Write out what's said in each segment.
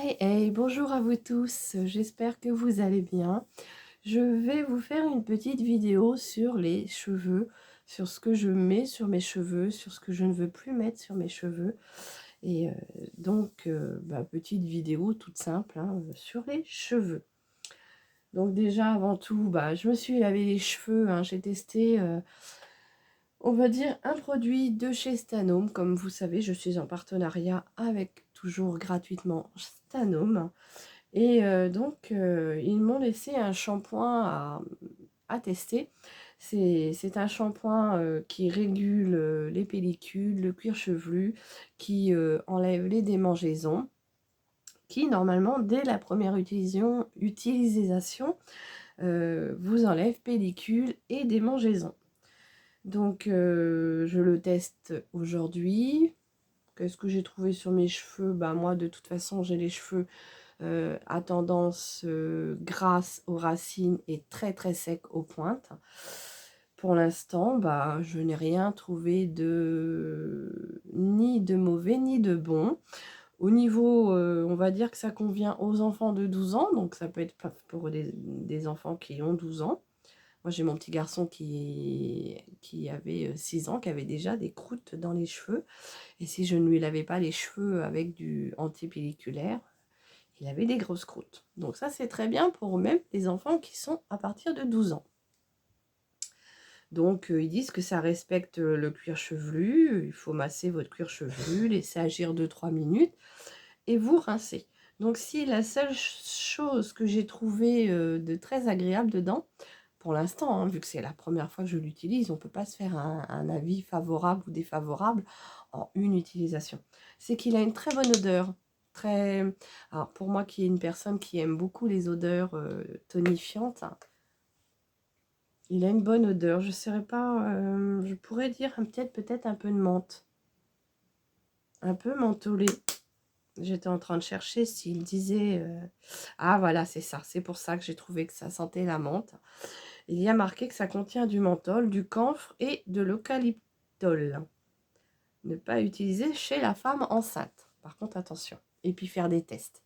Hey hey, bonjour à vous tous, j'espère que vous allez bien. Je vais vous faire une petite vidéo sur les cheveux, sur ce que je mets sur mes cheveux, sur ce que je ne veux plus mettre sur mes cheveux. Et petite vidéo toute simple hein, sur les cheveux. Donc déjà avant tout, je me suis lavé les cheveux, hein, j'ai testé, on va dire, un produit de chez Stanome. Comme vous savez, je suis en partenariat avec toujours gratuitement Stanome. Et ils m'ont laissé un shampoing à tester. C'est un shampoing qui régule les pellicules, le cuir chevelu, qui enlève les démangeaisons, qui normalement, dès la première utilisation, vous enlève pellicule et démangeaisons. Donc, je le teste aujourd'hui. Qu'est-ce que j'ai trouvé sur mes cheveux? Moi, de toute façon, j'ai les cheveux à tendance grasse aux racines et très très sec aux pointes. Pour l'instant, je n'ai rien trouvé ni de mauvais ni de bon. Au niveau, on va dire que ça convient aux enfants de 12 ans, donc ça peut être pour des enfants qui ont 12 ans. Moi, j'ai mon petit garçon qui avait 6 ans, qui avait déjà des croûtes dans les cheveux. Et si je ne lui lavais pas les cheveux avec du antipelliculaire, il avait des grosses croûtes. Donc ça, c'est très bien pour même les enfants qui sont à partir de 12 ans. Donc, ils disent que ça respecte le cuir chevelu. Il faut masser votre cuir chevelu, laisser agir 2-3 minutes et vous rincer. Donc, si la seule chose que j'ai trouvé de très agréable dedans, pour l'instant, hein, vu que c'est la première fois que je l'utilise, on ne peut pas se faire un avis favorable ou défavorable en une utilisation. C'est qu'il a une très bonne odeur. Très... Alors, pour moi qui est une personne qui aime beaucoup les odeurs tonifiantes, il a une bonne odeur. Je saurais pas, je pourrais dire peut-être un peu de menthe. Un peu mentholé. J'étais en train de chercher s'il disait... Ah voilà, c'est ça. C'est pour ça que j'ai trouvé que ça sentait la menthe. Il y a marqué que ça contient du menthol, du camphre et de l'eucalyptol. Ne pas utiliser chez la femme enceinte. Par contre, attention. Et puis faire des tests.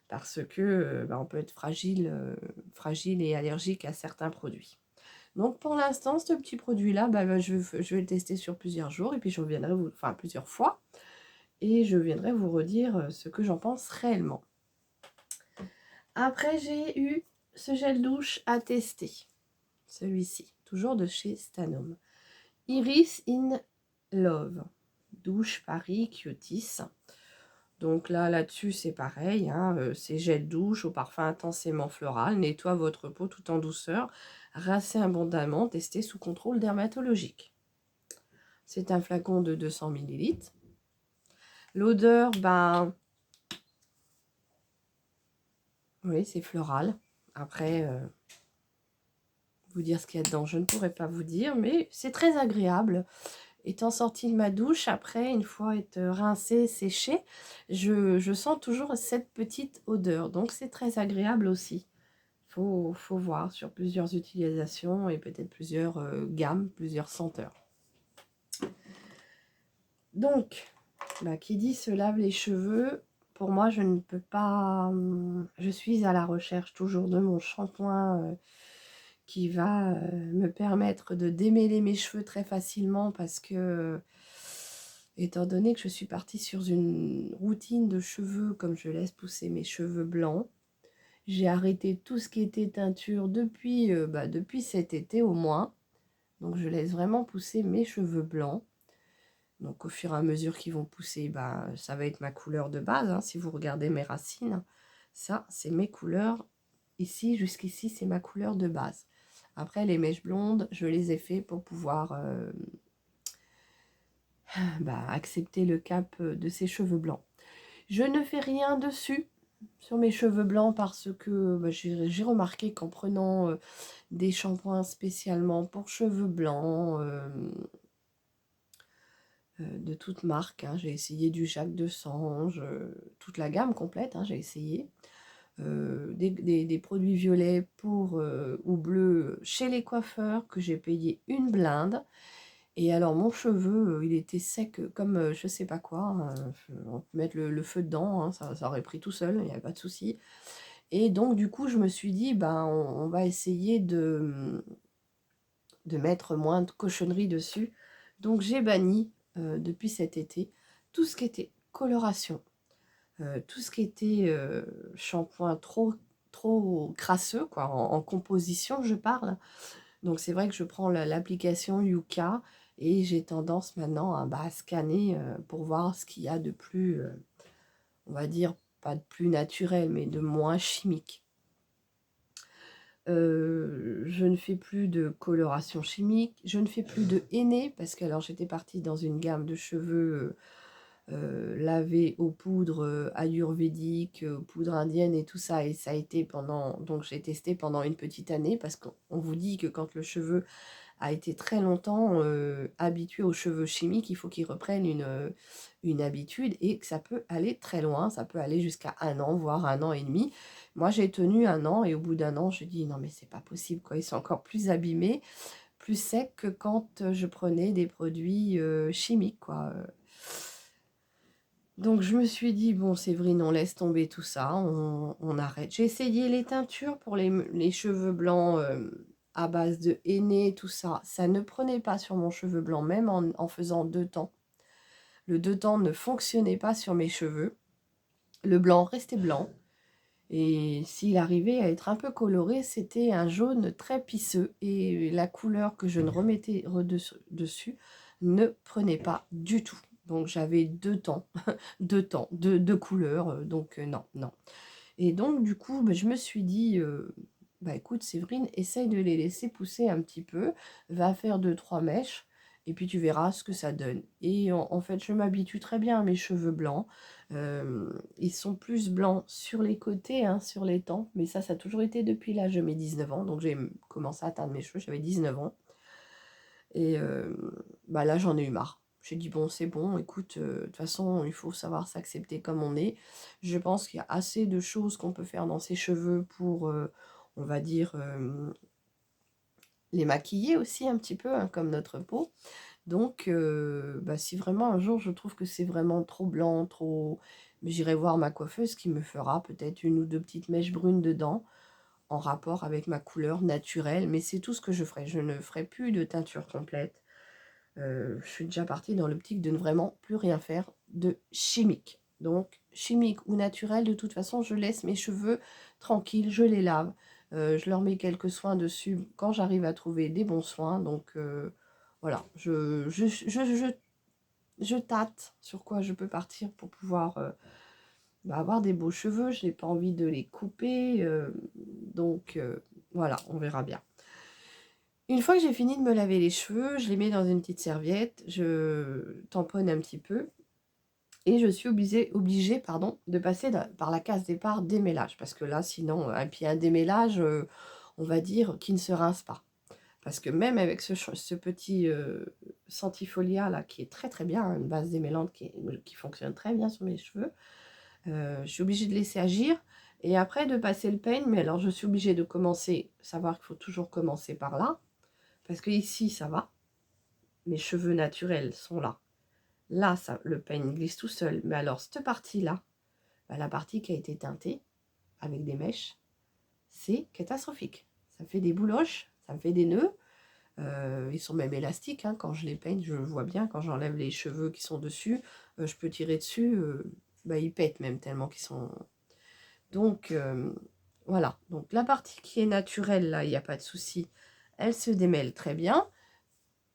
Parce que on peut être fragile et allergique à certains produits. Donc pour l'instant, ce petit produit-là, je vais le tester sur plusieurs jours. Et puis je reviendrai plusieurs fois. Et je viendrai vous redire ce que j'en pense réellement. Après, j'ai eu ce gel douche à tester. Celui-ci, toujours de chez Stanome. Iris in Love. Douche Paris Cutis. Donc là-dessus, c'est pareil. Hein, c'est gel douche au parfum intensément floral. Nettoie votre peau tout en douceur. Rincez abondamment. Testez sous contrôle dermatologique. C'est un flacon de 200 ml. L'odeur, oui, c'est floral. Après, vous dire ce qu'il y a dedans, je ne pourrais pas vous dire, mais c'est très agréable. Étant sortie de ma douche, après, une fois être rincée, séchée, je sens toujours cette petite odeur. Donc, c'est très agréable aussi. Faut voir sur plusieurs utilisations et peut-être plusieurs gammes, plusieurs senteurs. Donc, qui dit se lave les cheveux, pour moi, je ne peux pas... je suis à la recherche toujours de mon shampoing qui va me permettre de démêler mes cheveux très facilement parce que, étant donné que je suis partie sur une routine de cheveux, comme je laisse pousser mes cheveux blancs, j'ai arrêté tout ce qui était teinture depuis cet été au moins. Donc je laisse vraiment pousser mes cheveux blancs. Donc au fur et à mesure qu'ils vont pousser, ça va être ma couleur de base. Hein. Si vous regardez mes racines, ça c'est mes couleurs. Ici, jusqu'ici, c'est ma couleur de base. Après, les mèches blondes, je les ai fait pour pouvoir accepter le cap de ces cheveux blancs. Je ne fais rien dessus sur mes cheveux blancs parce que j'ai remarqué qu'en prenant des shampoings spécialement pour cheveux blancs, de toute marque, hein, j'ai essayé du Jacques de Sange, toute la gamme complète, hein, j'ai essayé. Des produits violets ou bleus chez les coiffeurs que j'ai payé une blinde Et alors mon cheveu, il était sec comme, je sais pas quoi, on peut mettre le feu dedans, hein, ça aurait pris tout seul, il y avait pas de souci. Et donc du coup, je me suis dit: «Ben, on va essayer de mettre moins de cochonneries dessus». Donc j'ai banni, depuis cet été, tout ce qui était coloration, tout ce qui était, shampoing trop crasseux quoi, en composition je parle. Donc c'est vrai que je prends l'application Yuka et j'ai tendance maintenant à, bah, scanner, pour voir ce qu'il y a de plus, on va dire, pas de plus naturel, mais de moins chimique. Je ne fais plus de coloration chimique, je ne fais plus de henné parce que alors j'étais partie dans une gamme de cheveux, lavés aux poudres, ayurvédiques, poudre indienne et tout ça, et ça a été pendant, donc j'ai testé pendant une petite année parce qu'on vous dit que quand le cheveu a été très longtemps, habitué aux cheveux chimiques, il faut qu'il reprenne une habitude et que ça peut aller très loin, ça peut aller jusqu'à 1 an, voire 1 an et demi. Moi, j'ai tenu 1 an et au bout d'1 an, je dis: «Non mais c'est pas possible quoi, ils sont encore plus abîmés, plus secs que quand, je prenais des produits, chimiques quoi». Donc je me suis dit: «Bon Séverine, on laisse tomber tout ça, on arrête». J'ai essayé les teintures pour les cheveux blancs, à base de henné, tout ça. Ça ne prenait pas sur mon cheveu blanc, même en faisant 2 temps. Le 2 temps ne fonctionnait pas sur mes cheveux. Le blanc restait blanc et s'il arrivait à être un peu coloré, c'était un jaune très pisseux et la couleur que je ne remettais dessus ne prenait pas du tout. Donc j'avais 2 tons, 2 tons, 2 couleurs, donc non, non. Et donc du coup, bah, je me suis dit, «Bah, écoute Séverine, essaye de les laisser pousser un petit peu, va faire 2 3 mèches et puis tu verras ce que ça donne». Et en fait, je m'habitue très bien à mes cheveux blancs. Ils sont plus blancs sur les côtés, hein, sur les tempes, mais ça a toujours été depuis l'âge de mes 19 ans, donc j'ai commencé à teindre mes cheveux, j'avais 19 ans. Et bah, là, j'en ai eu marre. J'ai dit: «Bon, c'est bon, écoute, de toute façon, il faut savoir s'accepter comme on est». Je pense qu'il y a assez de choses qu'on peut faire dans ses cheveux pour, on va dire, les maquiller aussi un petit peu, hein, comme notre peau. Donc bah, si vraiment un jour je trouve que c'est vraiment trop blanc, trop, j'irai voir ma coiffeuse qui me fera peut-être 1 ou 2 petites mèches brunes dedans, en rapport avec ma couleur naturelle, mais c'est tout ce que je ferai. Je ne ferai plus de teinture complète. Je suis déjà partie dans l'optique de ne vraiment plus rien faire de chimique. Donc chimique ou naturel, de toute façon, je laisse mes cheveux tranquilles, je les lave, je leur mets quelques soins dessus quand j'arrive à trouver des bons soins. Donc voilà, je tâte sur quoi je peux partir pour pouvoir, bah, avoir des beaux cheveux. Je n'ai pas envie de les couper, donc voilà, on verra bien. Une fois que j'ai fini de me laver les cheveux, je les mets dans une petite serviette, je tamponne un petit peu et je suis obligée pardon, de passer par la case départ démêlage. Parce que là, sinon, et puis un démêlage, on va dire, qui ne se rince pas. Parce que même avec ce petit Centifolia là, qui est très très bien, hein, une base démêlante qui fonctionne très bien sur mes cheveux, je suis obligée de laisser agir et après de passer le peigne. Mais alors, je suis obligée de commencer, savoir qu'il faut toujours commencer par là. Parce que ici, ça va. Mes cheveux naturels sont là. Là, ça, le peigne glisse tout seul. Mais alors, cette partie-là, bah, la partie qui a été teintée avec des mèches, c'est catastrophique. Ça me fait des bouloches, ça me fait des nœuds. Ils sont même élastiques, hein, quand je les peigne, je le vois bien. Quand j'enlève les cheveux qui sont dessus, je peux tirer dessus. Bah, ils pètent même tellement qu'ils sont... Donc, voilà. Donc, la partie qui est naturelle, là, il n'y a pas de souci. Elle se démêle très bien.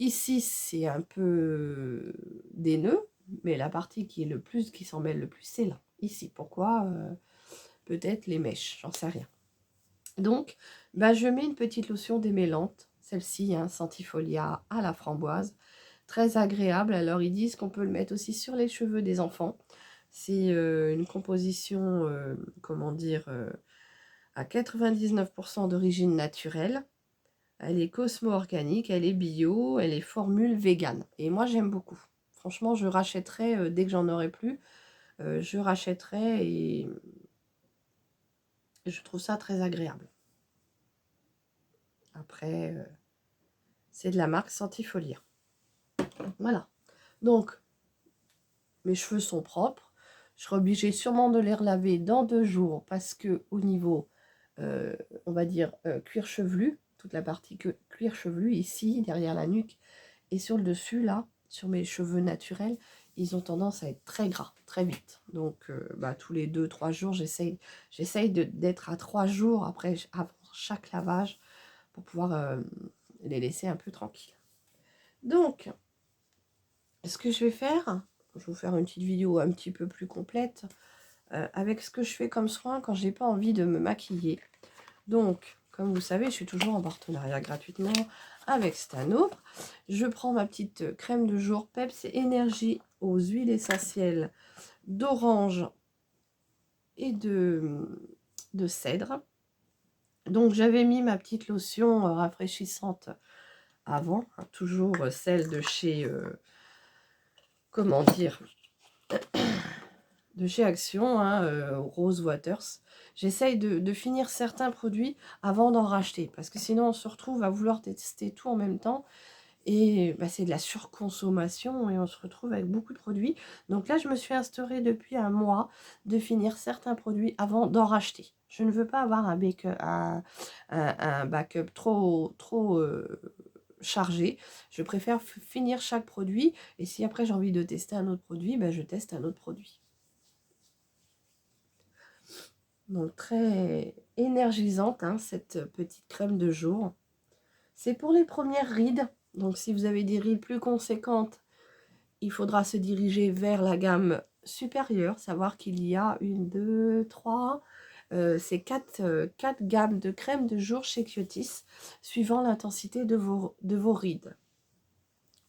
Ici, c'est un peu des nœuds, mais la partie qui est le plus, qui s'en mêle le plus, c'est là. Ici, pourquoi peut-être les mèches, j'en sais rien. Donc, bah, je mets une petite lotion démêlante, celle-ci, hein, Centifolia à la framboise, très agréable. Alors, ils disent qu'on peut le mettre aussi sur les cheveux des enfants. C'est une composition, comment dire, à 99% d'origine naturelle. Elle est cosmo-organique, elle est bio, elle est formule vegan. Et moi, j'aime beaucoup. Franchement, je rachèterai, dès que j'en aurai plus, je rachèterai et je trouve ça très agréable. Après, c'est de la marque Centifolia. Voilà. Donc, mes cheveux sont propres. Je serai obligée sûrement de les relaver dans 2 jours parce que au niveau, on va dire, cuir chevelu, toute la partie cuir chevelu ici, derrière la nuque et sur le dessus, là, sur mes cheveux naturels, ils ont tendance à être très gras, très vite. Donc, tous les 2-3 jours, j'essaye d'être à 3 jours avant chaque lavage pour pouvoir les laisser un peu tranquilles. Donc, ce que je vais faire, je vais vous faire une petite vidéo un petit peu plus complète avec ce que je fais comme soin quand j'ai pas envie de me maquiller. Donc, comme vous savez, je suis toujours en partenariat gratuitement avec Stano. Je prends ma petite crème de jour Peps Énergie aux huiles essentielles d'orange et de cèdre. Donc, j'avais mis ma petite lotion rafraîchissante avant, hein, toujours celle de chez... comment dire, de chez Action, hein, Rose Waters. J'essaye de finir certains produits avant d'en racheter, parce que sinon on se retrouve à vouloir tester tout en même temps, et c'est de la surconsommation, et on se retrouve avec beaucoup de produits. Donc là, je me suis instaurée depuis un mois de finir certains produits avant d'en racheter. Je ne veux pas avoir un backup trop chargé. Je préfère finir chaque produit, et si après j'ai envie de tester un autre produit, je teste un autre produit. Donc très énergisante, hein, cette petite crème de jour. C'est pour les premières rides. Donc si vous avez des rides plus conséquentes, il faudra se diriger vers la gamme supérieure. Savoir qu'il y a 1, 2, 3... c'est 4 gammes de crème de jour chez Kyotis, suivant l'intensité de vos rides.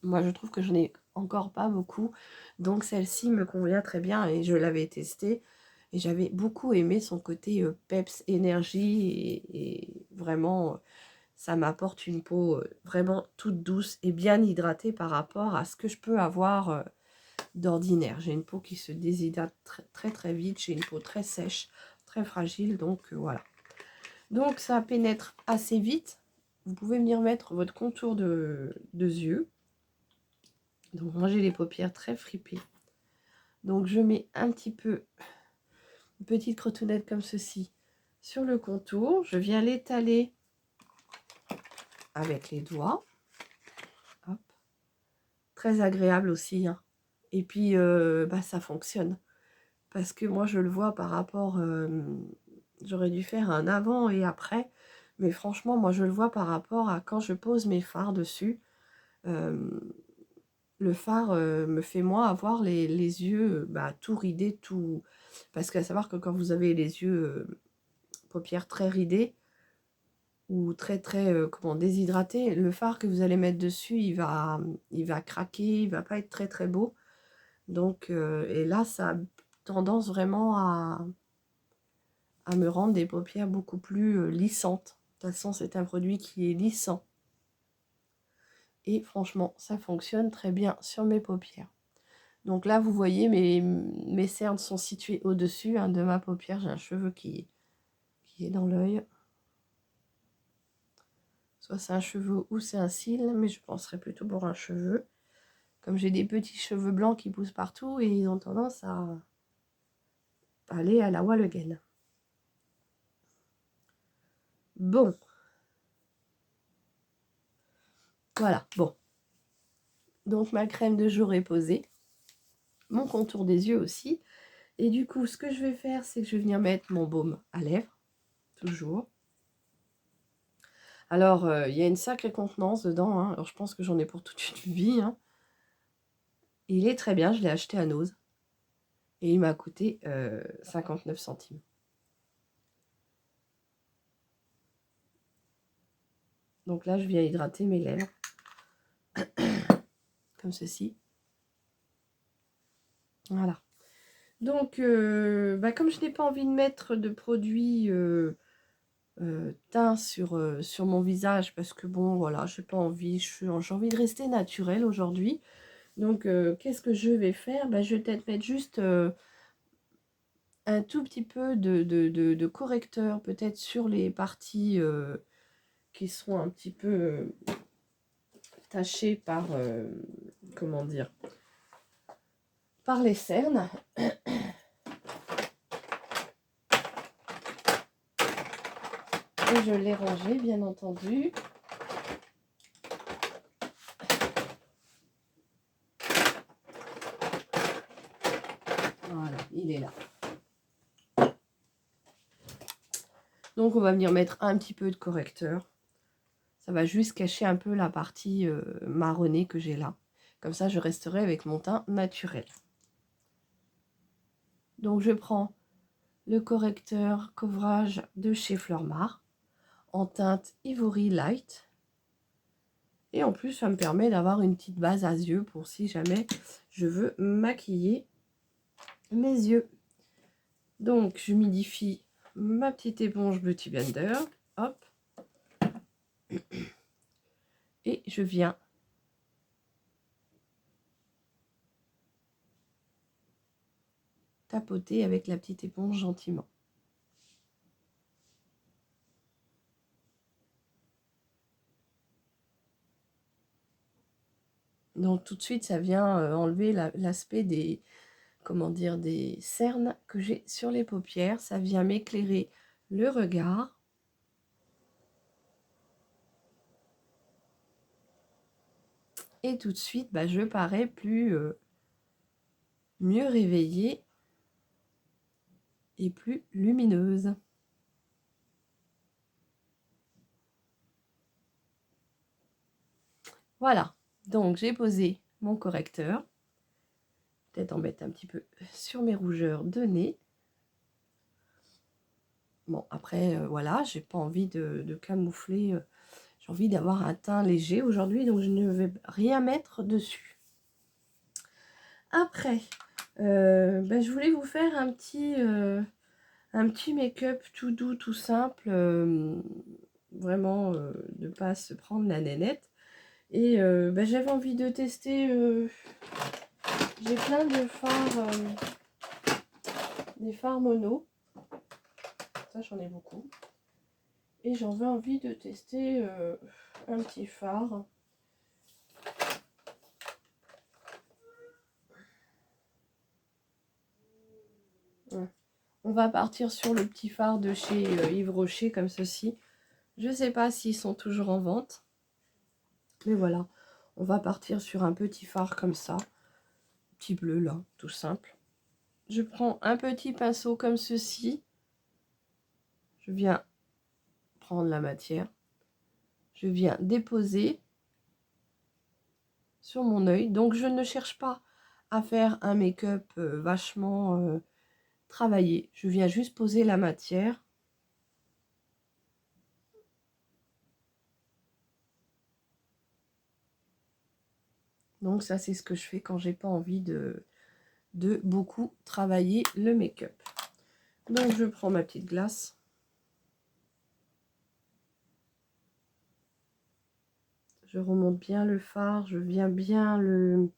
Moi, je trouve que je n'ai encore pas beaucoup. Donc celle-ci me convient très bien et je l'avais testée. Et j'avais beaucoup aimé son côté peps, énergie, et vraiment, ça m'apporte une peau vraiment toute douce et bien hydratée par rapport à ce que je peux avoir d'ordinaire. J'ai une peau qui se déshydrate très très vite, j'ai une peau très sèche, très fragile, donc voilà. Donc ça pénètre assez vite. Vous pouvez venir mettre votre contour de yeux. Donc moi j'ai les paupières très fripées. Donc je mets un petit peu une petite crotonnette comme ceci sur le contour. Je viens l'étaler avec les doigts. Hop. Très agréable aussi, hein. Et puis ça fonctionne. Parce que moi je le vois par rapport... j'aurais dû faire un avant et après. Mais franchement, moi je le vois par rapport à quand je pose mes fards dessus. Le fard me fait moi avoir les yeux tout ridés, tout... Parce qu'à savoir que quand vous avez les yeux... paupières très ridées ou très déshydraté, le fard que vous allez mettre dessus, il va craquer, il va pas être très très beau. Donc et là ça a tendance vraiment à me rendre des paupières beaucoup plus lissantes. De toute façon, c'est un produit qui est lissant et franchement ça fonctionne très bien sur mes paupières. Donc là vous voyez mes cernes sont situées au dessus de ma paupière. J'ai un cheveu qui est dans l'œil. Soit c'est un cheveu ou c'est un cil, mais je penserais plutôt pour un cheveu. Comme j'ai des petits cheveux blancs qui poussent partout et ils ont tendance à aller à la wall again. Bon. Voilà, bon. Donc ma crème de jour est posée. Mon contour des yeux aussi. Et du coup, ce que je vais faire, c'est que je vais venir mettre mon baume à lèvres. Toujours. Alors, il y a une sacrée contenance dedans, hein. Alors, je pense que j'en ai pour toute une vie, hein. Il est très bien, je l'ai acheté à Nose. Et il m'a coûté 59 centimes. Donc là, je viens hydrater mes lèvres. Comme ceci. Voilà. Donc, comme je n'ai pas envie de mettre de produits teint sur mon visage, parce que bon, voilà, j'ai pas envie, j'ai envie de rester naturelle aujourd'hui. Donc, qu'est-ce que je vais faire? Je vais peut-être mettre juste un tout petit peu de correcteur, peut-être sur les parties qui seront un petit peu tachées par comment dire, par les cernes. Et je l'ai rangé, bien entendu. Voilà, il est là. Donc on va venir mettre un petit peu de correcteur. Ça va juste cacher un peu la partie marronnée que j'ai là. Comme ça, je resterai avec mon teint naturel. Donc je prends le correcteur Coverage de chez Fleurmar en teinte Ivory Light. Et en plus, ça me permet d'avoir une petite base à yeux pour si jamais je veux maquiller mes yeux. Donc, j'humidifie ma petite éponge Beauty Blender. Hop. Et je viens tapoter avec la petite éponge gentiment. Donc tout de suite, ça vient enlever l'aspect des, comment dire, des cernes que j'ai sur les paupières. Ça vient m'éclairer le regard. Et tout de suite, bah, je parais mieux réveillée et plus lumineuse. Voilà, donc j'ai posé mon correcteur. Peut-être en mettre un petit peu sur mes rougeurs de nez. Bon, après, voilà, j'ai pas envie de camoufler. J'ai envie d'avoir un teint léger aujourd'hui, donc je ne vais rien mettre dessus. Après, ben, je voulais vous faire un petit make-up tout doux, tout simple. Vraiment, ne pas se prendre la nénette. Et ben, j'avais envie de tester... j'ai plein de fards, des fards mono. Ça, j'en ai beaucoup. Et j'avais envie de tester un petit fard. On va partir sur le petit fard de chez Yves Rocher, comme ceci. Je ne sais pas s'ils sont toujours en vente. Mais voilà, on va partir sur un petit fard comme ça. Petit bleu, là, tout simple. Je prends un petit pinceau comme ceci. Je viens prendre la matière. Je viens déposer sur mon œil. Donc, je ne cherche pas à faire un make-up vachement travaillé. Je viens juste poser la matière. Donc, ça, c'est ce que je fais quand j'ai pas envie de beaucoup travailler le make-up. Donc, je prends ma petite glace. Je remonte bien le fard, je viens bien le...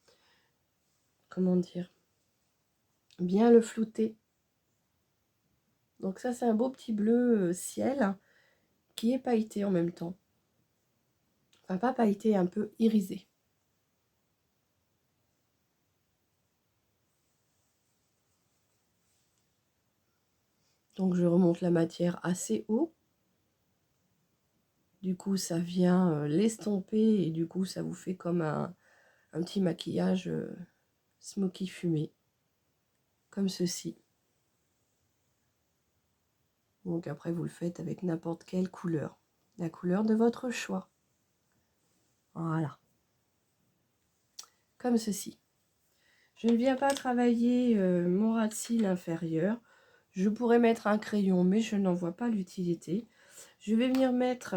Comment dire? Bien le flouter. Donc ça, c'est un beau petit bleu ciel qui est pailleté en même temps. Enfin, pas pailleté, un peu irisé. Donc je remonte la matière assez haut. Du coup, ça vient l'estomper et du coup, ça vous fait comme un petit maquillage smoky fumé. Comme ceci. Donc après, vous le faites avec n'importe quelle couleur. La couleur de votre choix. Voilà. Comme ceci. Je ne viens pas travailler mon ras de cils inférieur. Je pourrais mettre un crayon, mais je n'en vois pas l'utilité. Je vais venir mettre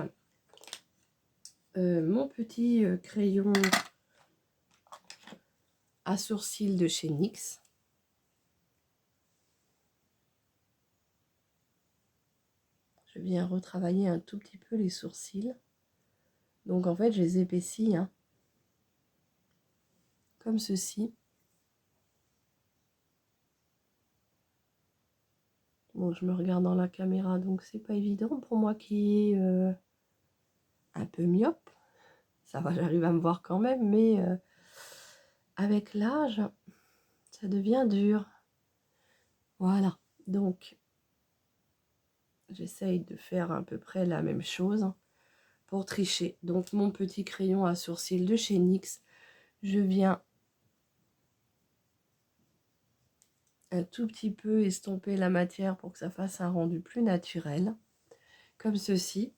mon petit crayon à sourcils de chez NYX. Je viens retravailler un tout petit peu les sourcils. Donc en fait, je les épaissis, hein, comme ceci. Bon, je me regarde dans la caméra, donc c'est pas évident pour moi qui est un peu myope. Ça va, j'arrive à me voir quand même, mais avec l'âge, ça devient dur. Voilà, donc j'essaye de faire à peu près la même chose pour tricher. Donc mon petit crayon à sourcils de chez NYX, je viens un tout petit peu estomper la matière pour que ça fasse un rendu plus naturel, comme ceci.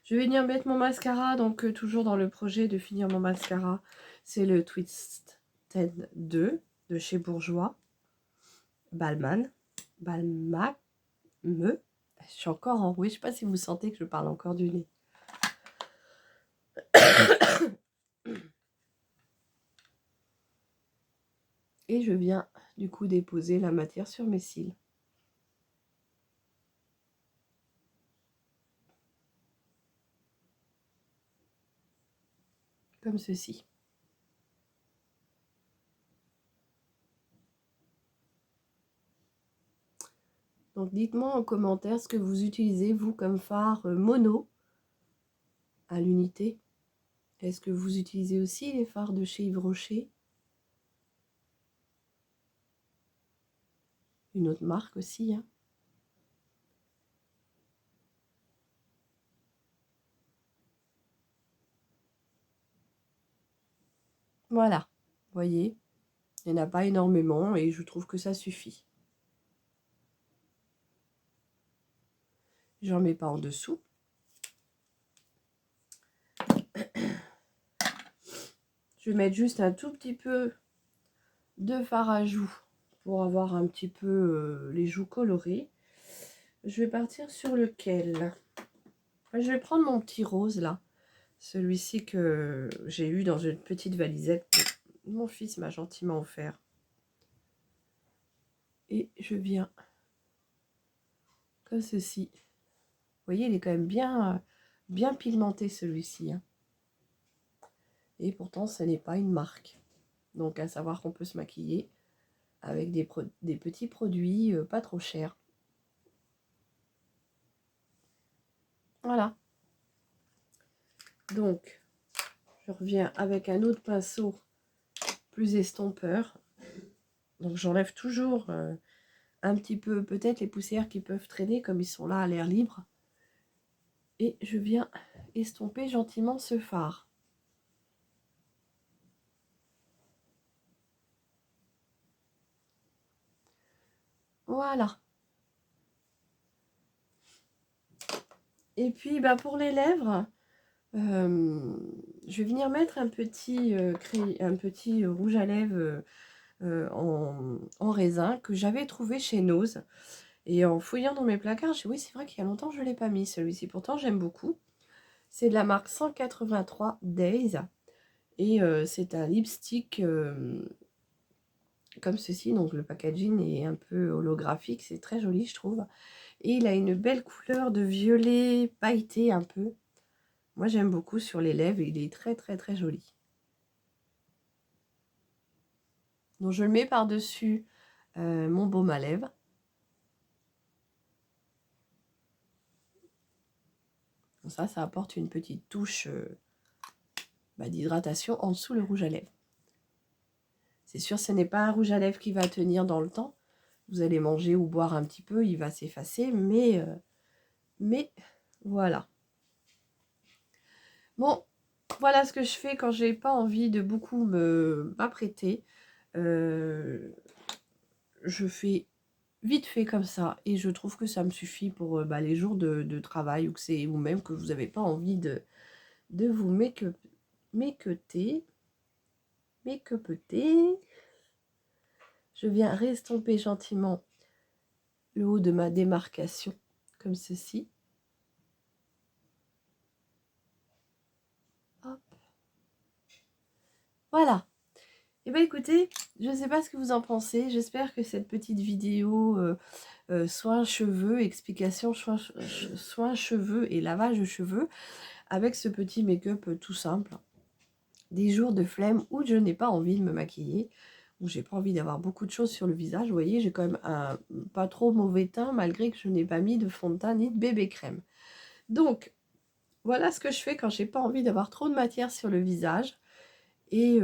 Je vais venir mettre mon mascara, donc toujours dans le projet de finir mon mascara, c'est le Twisted 2 de chez Bourjois, Balmain, je suis encore enrouée, je ne sais pas si vous sentez que je parle encore du nez. Et je viens du coup déposer la matière sur mes cils. Comme ceci. Donc dites-moi en commentaire ce que vous utilisez vous comme fard mono à l'unité. Est-ce que vous utilisez aussi les fards de chez Yves Rocher? Une autre marque aussi, hein. Voilà, vous voyez, il n'y en a pas énormément et je trouve que ça suffit. J'en mets pas en dessous. Je vais mettre juste un tout petit peu de fard à joues pour avoir un petit peu les joues colorées. Je vais partir sur lequel? Je vais prendre mon petit rose là. Celui-ci que j'ai eu dans une petite valisette que mon fils m'a gentiment offert. Et je viens comme ceci. Vous voyez, il est quand même bien pigmenté celui-ci, hein. Et pourtant, ce n'est pas une marque. Donc, à savoir qu'on peut se maquiller avec des petits produits pas trop chers. Voilà. Donc, je reviens avec un autre pinceau plus estompeur. Donc, j'enlève toujours un petit peu, peut-être les poussières qui peuvent traîner, comme ils sont là à l'air libre. Et je viens estomper gentiment ce fard. Voilà. Et puis, bah, pour les lèvres, je vais venir mettre un petit rouge à lèvres en raisin que j'avais trouvé chez Nose. Et en fouillant dans mes placards, je dis oui, c'est vrai qu'il y a longtemps je ne l'ai pas mis celui-ci. Pourtant, j'aime beaucoup. C'est de la marque 183 Days. Et c'est un lipstick comme ceci. Donc le packaging est un peu holographique. C'est très joli, je trouve. Et il a une belle couleur de violet pailleté un peu. Moi, j'aime beaucoup sur les lèvres. Il est très, très, très joli. Donc, je le mets par-dessus mon baume à lèvres. Ça apporte une petite touche d'hydratation en dessous le rouge à lèvres. C'est sûr, ce n'est pas un rouge à lèvres qui va tenir dans le temps. Vous allez manger ou boire un petit peu, il va s'effacer, mais voilà. Bon, voilà ce que je fais quand j'ai pas envie de beaucoup m'apprêter. Je fais vite fait comme ça et je trouve que ça me suffit pour les jours de travail ou même que vous n'avez pas envie de vous make-upter. Je viens restomper gentiment le haut de ma démarcation comme ceci. Hop. Voilà. Et bien écoutez, je ne sais pas ce que vous en pensez. J'espère que cette petite vidéo soin cheveux, explication soin cheveux et lavage de cheveux avec ce petit make-up tout simple. Des jours de flemme où je n'ai pas envie de me maquiller, où j'ai pas envie d'avoir beaucoup de choses sur le visage. Vous voyez, j'ai quand même un pas trop mauvais teint malgré que je n'ai pas mis de fond de teint ni de bébé crème. Donc, voilà ce que je fais quand j'ai pas envie d'avoir trop de matière sur le visage. Et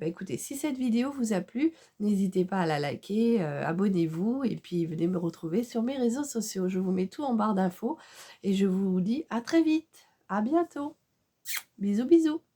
écoutez, si cette vidéo vous a plu, n'hésitez pas à la liker, abonnez-vous et puis venez me retrouver sur mes réseaux sociaux. Je vous mets tout en barre d'infos et je vous dis à très vite. À bientôt. Bisous, bisous.